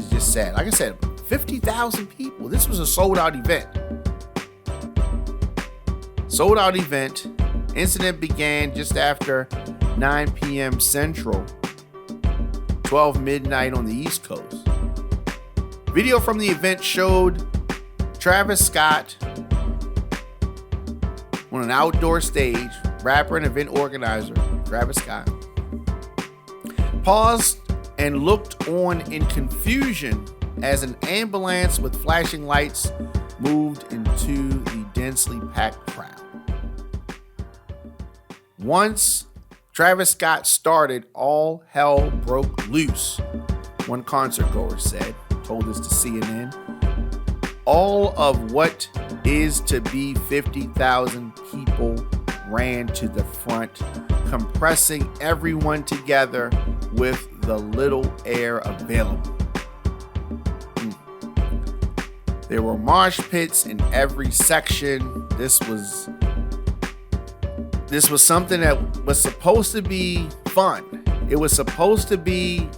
Speaker 1: just sad. Like I said, 50,000 people. This was a sold-out event. Sold-out event. Incident began just after 9 p.m. Central, 12 midnight on the East Coast. Video from the event showed Travis Scott on an outdoor stage, rapper and event organizer, Travis Scott, paused and looked on in confusion as an ambulance with flashing lights moved into the densely packed crowd. Once Travis Scott started, all hell broke loose, one concert goer said, told this to CNN. All of what is to be 50,000 people ran to the front, compressing everyone together with the little air available. There were mosh pits in every section. This was something that was supposed to be fun. It was supposed to be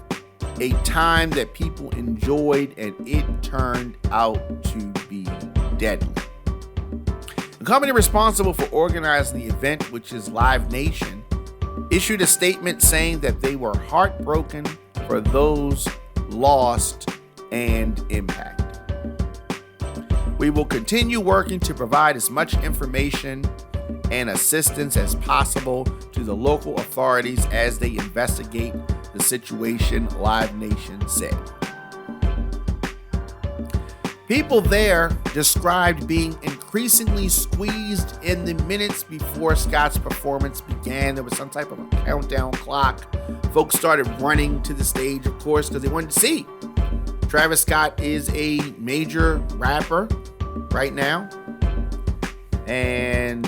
Speaker 1: a time that people enjoyed, and it turned out to be deadly. The company responsible for organizing the event, which is Live Nation, issued a statement saying that they were heartbroken for those lost and impacted. We will continue working to provide as much information and assistance as possible to the local authorities as they investigate the situation, Live Nation said. People there described being increasingly squeezed in the minutes before Scott's performance began. There was some type of a countdown clock. Folks started running to the stage, of course, because they wanted to see. Travis Scott is a major rapper right now. And,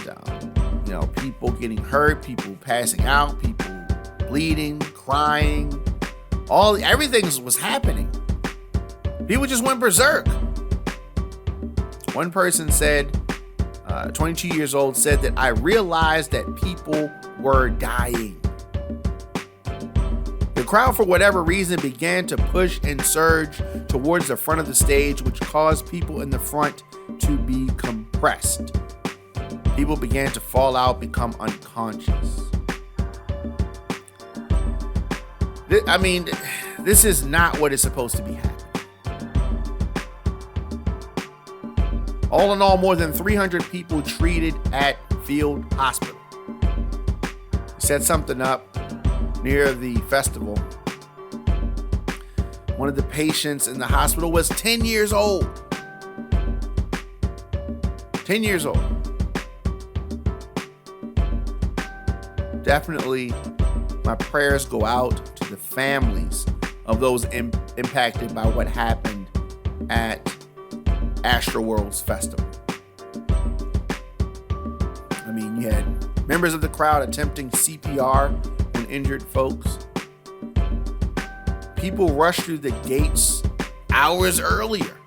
Speaker 1: people getting hurt, people passing out, people bleeding, crying, everything was happening. People just went berserk. One person said, 22 years old, said that I realized that people were dying. The crowd, for whatever reason, began to push and surge towards the front of the stage, which caused people in the front to be compressed. People began to fall out, become unconscious. This is not what is supposed to be happening. All in all, more than 300 people treated at Field Hospital. Set something up. near the festival. One of the patients in the hospital was 10 years old. 10 years old. Definitely, my prayers go out to the families of those impacted by what happened at Astroworld's festival. I mean, you had members of the crowd attempting CPR on injured folks. People rushed through the gates hours earlier.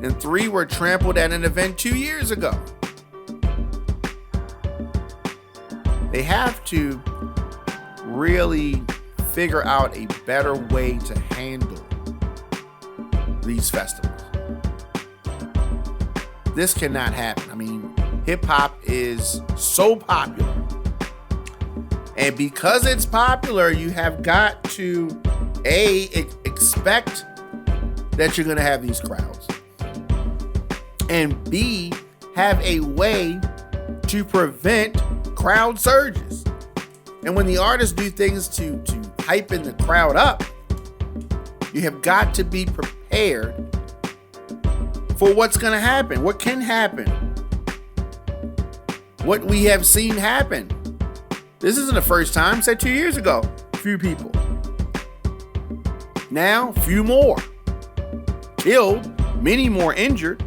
Speaker 1: And 3 were trampled at an event 2 years ago. They have to really figure out a better way to handle these festivals. This cannot happen. I mean, hip hop is so popular. And because it's popular, you have got to expect that you're going to have these crowds. And B, have a way to prevent crowd surges. And when the artists do things to hype in the crowd up, you have got to be prepared for what's going to happen, what can happen, what we have seen happen. This isn't the first time. Said 2 years ago, few people. Now, few more killed, many more injured.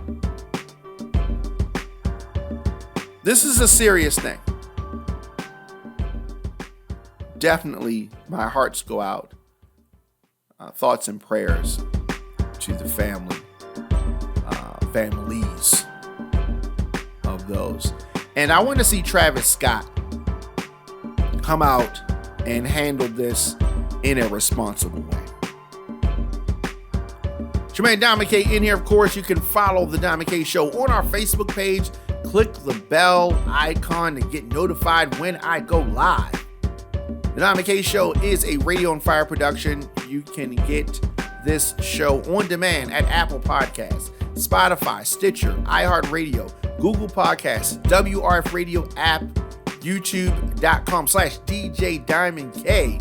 Speaker 1: This is a serious thing. Definitely, my hearts go out. Thoughts and prayers to the families of those. And I want to see Travis Scott come out and handle this in a responsible way. Jermaine Diamond K in here. Of course, you can follow the Diamond K Show on our Facebook page. Click the bell icon to get notified when I go live. The Diamond K Show is a Radio on Fire production. You can get this show on demand at Apple Podcasts, Spotify, Stitcher, iHeartRadio, Google Podcasts, WRF Radio app, youtube.com/DJ Diamond K,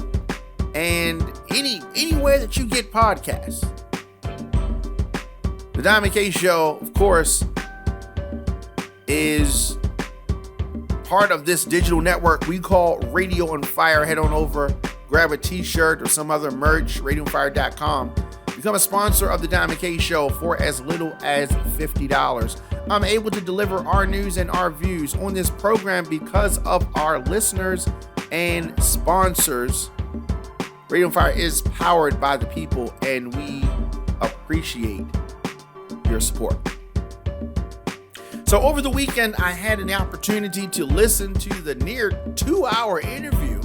Speaker 1: and anywhere that you get podcasts. The Diamond K Show, of course, is part of this digital network we call Radio on Fire. Head on over, grab a t-shirt or some other merch, radioonfire.com. Become a sponsor of the Diamond K Show for as little as $50. I'm able to deliver our news and our views on this program because of our listeners and sponsors. Radio on Fire is powered by the people, and we appreciate your support. So over the weekend, I had an opportunity to listen to the near 2-hour interview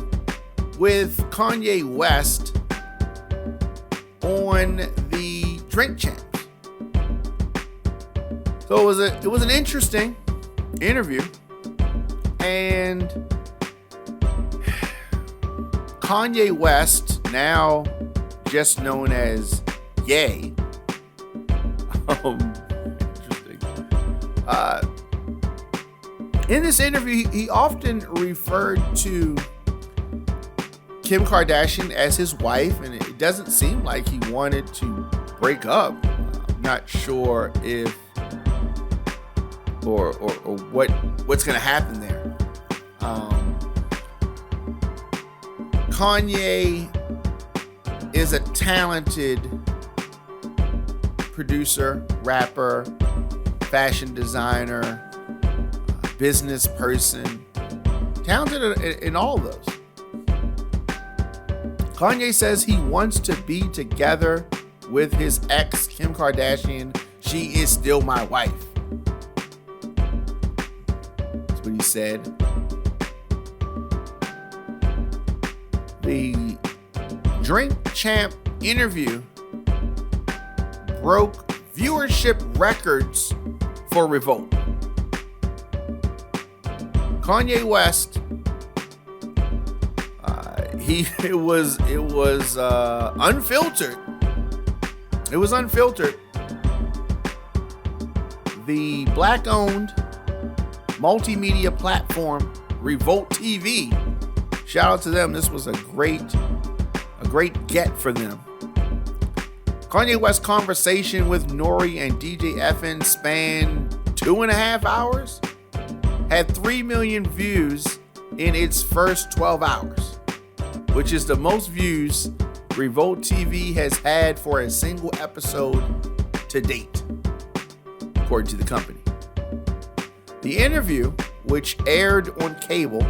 Speaker 1: with Kanye West on the Drink Champs. So it was an interesting interview, and Kanye West, now just known as Ye, interesting. In this interview, he often referred to Kim Kardashian as his wife, and it doesn't seem like he wanted to break up. I'm not sure if or what's going to happen there. Kanye is a talented producer, rapper, fashion designer, business person, talented in all of those. Kanye says he wants to be together with his ex, Kim Kardashian. She is still my wife. That's what he said. The Drink Champ interview broke viewership records for Revolt. Kanye West, it was unfiltered. It was unfiltered. The black-owned multimedia platform Revolt TV shout out to them. This was a great get for them. Kanye West's conversation with Nori and DJ FN spanned 2.5 hours, had 3 million views in its first 12 hours, which is the most views Revolt TV has had for a single episode to date, according to the company. The interview, which aired on cable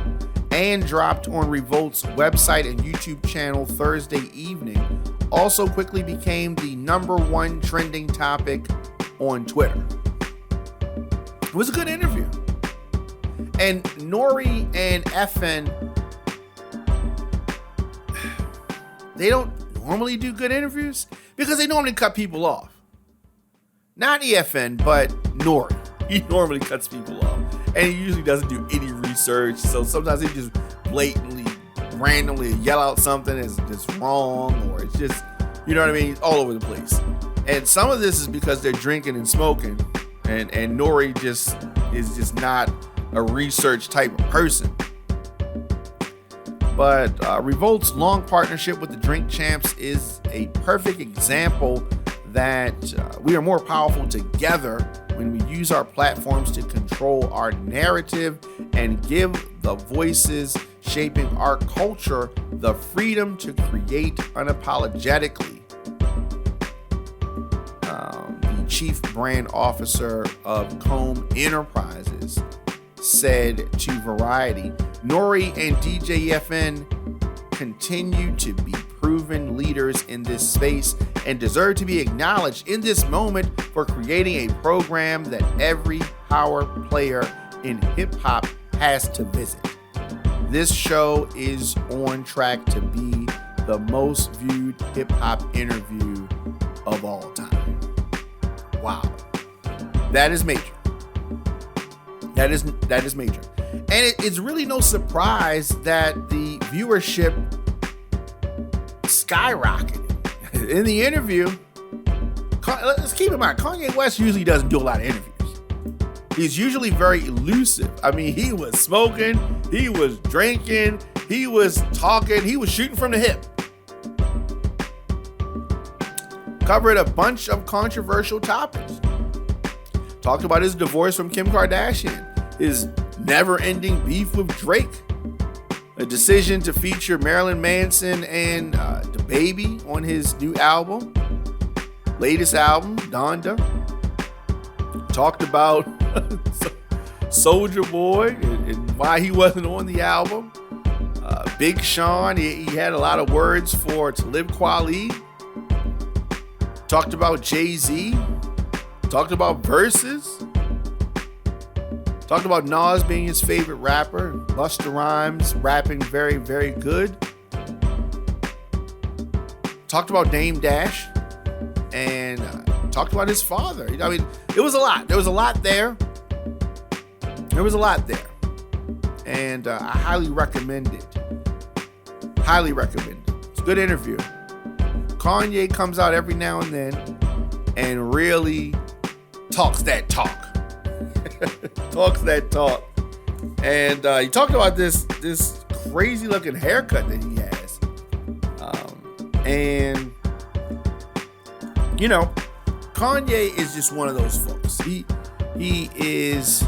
Speaker 1: and dropped on Revolt's website and YouTube channel Thursday evening, also quickly became the #1 trending topic on Twitter. It was a good interview. And Nori and FN, they don't normally do good interviews because they normally cut people off. Not EFN, but Nori. He normally cuts people off. And he usually doesn't do any research. So sometimes he just blatantly, randomly yell out something that's wrong, or it's just, you know what I mean, all over the place. And some of this is because they're drinking and smoking, and Nori just is just not a research type of person. But Revolt's long partnership with the Drink Champs is a perfect example that we are more powerful together when we use our platforms to control our narrative and give the voices shaping our culture the freedom to create unapologetically. The chief brand officer of Comb Enterprises said to Variety, Nori and DJ FN continue to be proven leaders in this space and deserve to be acknowledged in this moment for creating a program that every power player in hip-hop has to visit. This show is on track to be the most viewed hip-hop interview of all time. Wow. That is major. That is major. And it's really no surprise that the viewership skyrocketed. In the interview, let's keep in mind, Kanye West usually doesn't do a lot of interviews. He's usually very elusive. I mean, he was smoking, he was drinking, he was talking, he was shooting from the hip. Covered a bunch of controversial topics. Talked about his divorce from Kim Kardashian, his never-ending beef with Drake, a decision to feature Marilyn Manson and DaBaby on his new album, latest album, Donda. Talked about Soulja Boy and why he wasn't on the album. Big Sean, he had a lot of words for Talib Kweli. Talked about Jay-Z. Talked about Versus. Talked about Nas being his favorite rapper. Busta Rhymes rapping very, very good. Talked about Dame Dash. And talked about his father. I mean, it was a lot. There was a lot there. And I highly recommend it. Highly recommend it. It's a good interview. Kanye comes out every now and then and really talks that talk. And he talked about this crazy looking haircut that he has. And you know, Kanye is just one of those folks. He is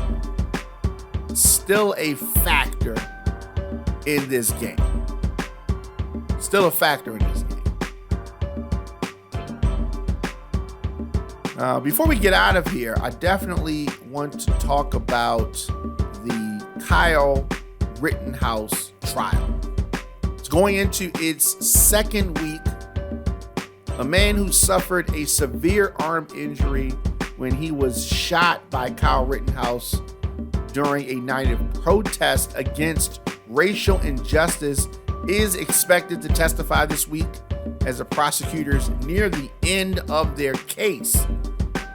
Speaker 1: still a factor in this game. Before we get out of here, I definitely want to talk about the Kyle Rittenhouse trial. It's going into its second week. A man who suffered a severe arm injury when he was shot by Kyle Rittenhouse during a night of protest against racial injustice is expected to testify this week as the prosecutors near the end of their case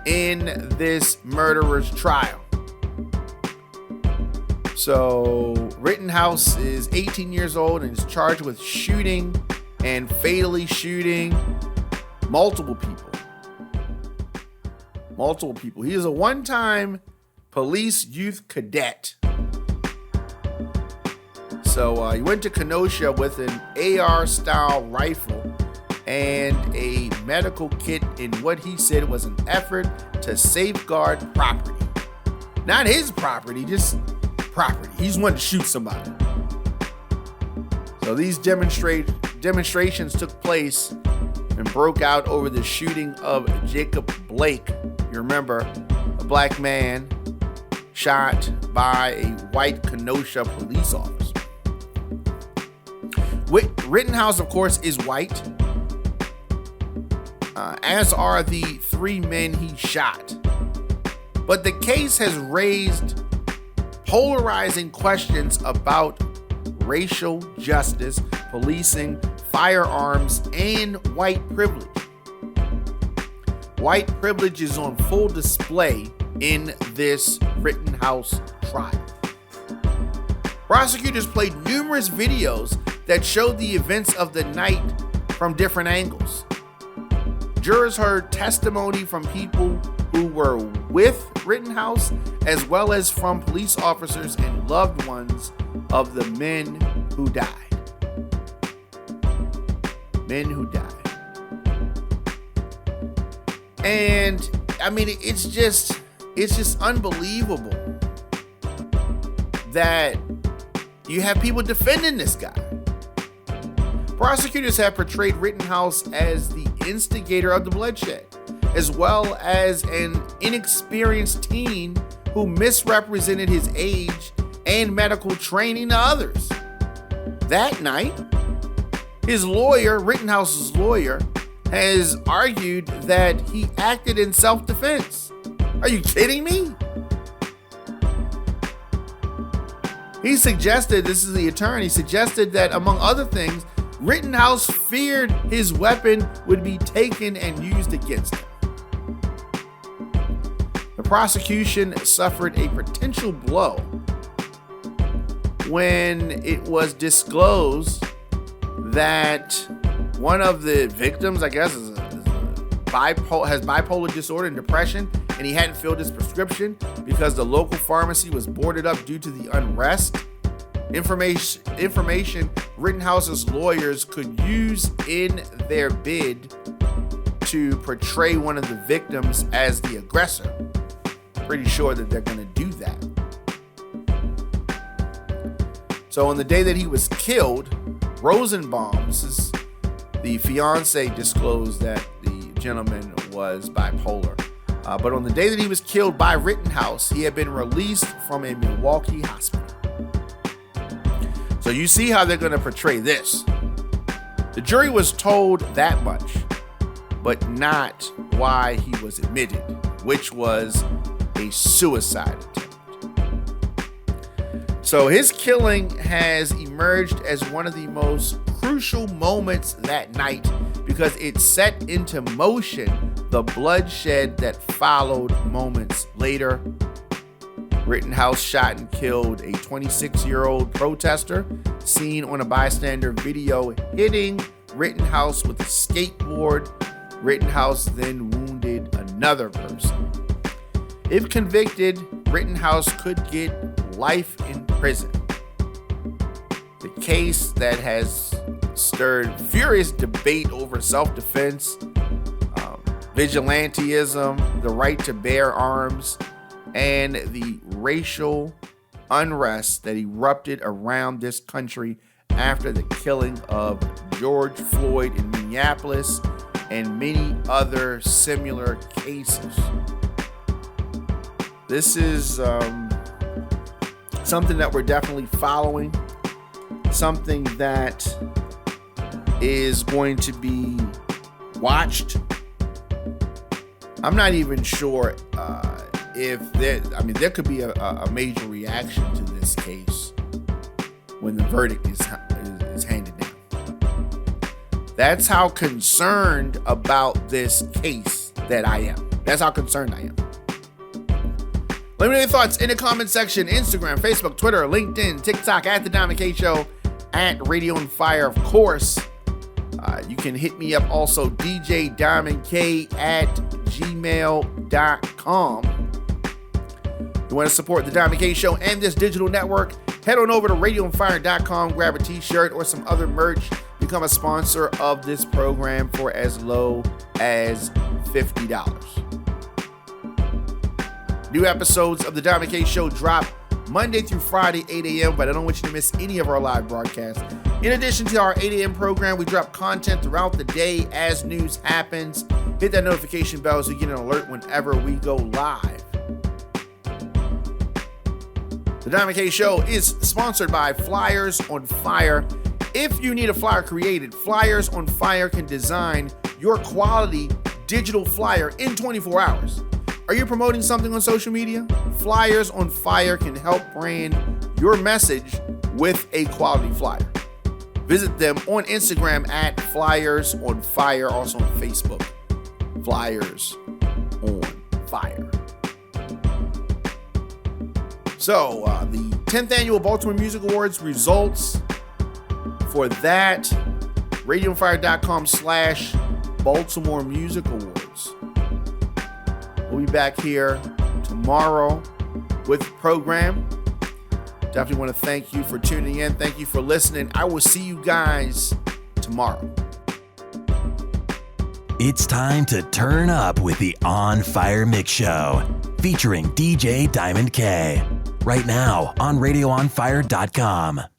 Speaker 1: in this murderer's trial. So Rittenhouse is 18 years old and is charged with shooting and fatally shooting multiple people. He is a one-time police youth cadet. So he went to Kenosha with an AR-style rifle and a medical kit in what he said was an effort to safeguard property. Not his property, just property. He's wanted to shoot somebody. So these demonstrations took place and broke out over the shooting of Jacob Blake. You remember, a black man shot by a white Kenosha police officer. Rittenhouse, of course, is white, as are the three men he shot. But the case has raised polarizing questions about racial justice, policing, firearms, and white privilege. White privilege is on full display in this Rittenhouse trial. Prosecutors played numerous videos that showed the events of the night from different angles. Jurors heard testimony from people who were with Rittenhouse, as well as from police officers and loved ones of the men who died. Men who died. And I mean, it's just unbelievable that you have people defending this guy. Prosecutors have portrayed Rittenhouse as the instigator of the bloodshed, as well as an inexperienced teen who misrepresented his age and medical training to others. That night, his lawyer, Rittenhouse's lawyer, has argued that he acted in self-defense. Are you kidding me? He suggested, this is the attorney, suggested that among other things, Rittenhouse feared his weapon would be taken and used against him. The prosecution suffered a potential blow when it was disclosed that one of the victims, I guess, has bipolar disorder and depression, and he hadn't filled his prescription because the local pharmacy was boarded up due to the unrest. Information Rittenhouse's lawyers could use in their bid to portray one of the victims as the aggressor. Pretty sure that they're going to do that. So on the day that he was killed, Rosenbaum, this is the fiance, disclosed that the gentleman was bipolar. But on the day that he was killed by Rittenhouse, he had been released from a Milwaukee hospital. So you see how they're going to portray this. The jury was told that much, but not why he was admitted, which was a suicide attempt. So his killing has emerged as one of the most crucial moments that night because it set into motion the bloodshed that followed moments later. Rittenhouse shot and killed a 26-year-old protester seen on a bystander video hitting Rittenhouse with a skateboard. Rittenhouse then wounded another person. If convicted, Rittenhouse could get life in prison. The case that has stirred furious debate over self-defense, vigilantism, the right to bear arms, and the racial unrest that erupted around this country after the killing of George Floyd in Minneapolis and many other similar cases. This is something that we're definitely following, something that is going to be watched. I'm not even sure if there could be a major reaction to this case when the verdict is handed down. That's how concerned about this case that I am. That's how concerned I am. Let me know your thoughts in the comment section. Instagram, Facebook, Twitter, LinkedIn, TikTok, at The Diamond K Show, at Radio on Fire, of course. You can hit me up also, djdiamondk at gmail.com. You want to support The Diamond K Show and this digital network, Head on over to radioonfire.com, grab a t-shirt or some other merch. Become a sponsor of this program for as low as $50. New episodes of the Diamond K Show drop Monday through Friday, 8 a.m., but I don't want you to miss any of our live broadcasts. In addition to our 8 a.m. program, we drop content throughout the day as news happens. Hit that notification bell so you get an alert whenever we go live. The Diamond K Show is sponsored by Flyers on Fire. If you need a flyer created, Flyers on Fire can design your quality digital flyer in 24 hours. Are you promoting something on social media? Flyers on Fire can help brand your message with a quality flyer. Visit them on Instagram at Flyers on Fire, also on Facebook. Flyers on Fire. So, the 10th Annual Baltimore Music Awards results for that, radioonfire.com/Baltimore Music Awards. We'll be back here tomorrow with the program. Definitely want to thank you for tuning in. Thank you for listening. I will see you guys tomorrow.
Speaker 2: It's time to turn up with the On Fire Mix Show, featuring DJ Diamond K. Right now on radioonfire.com.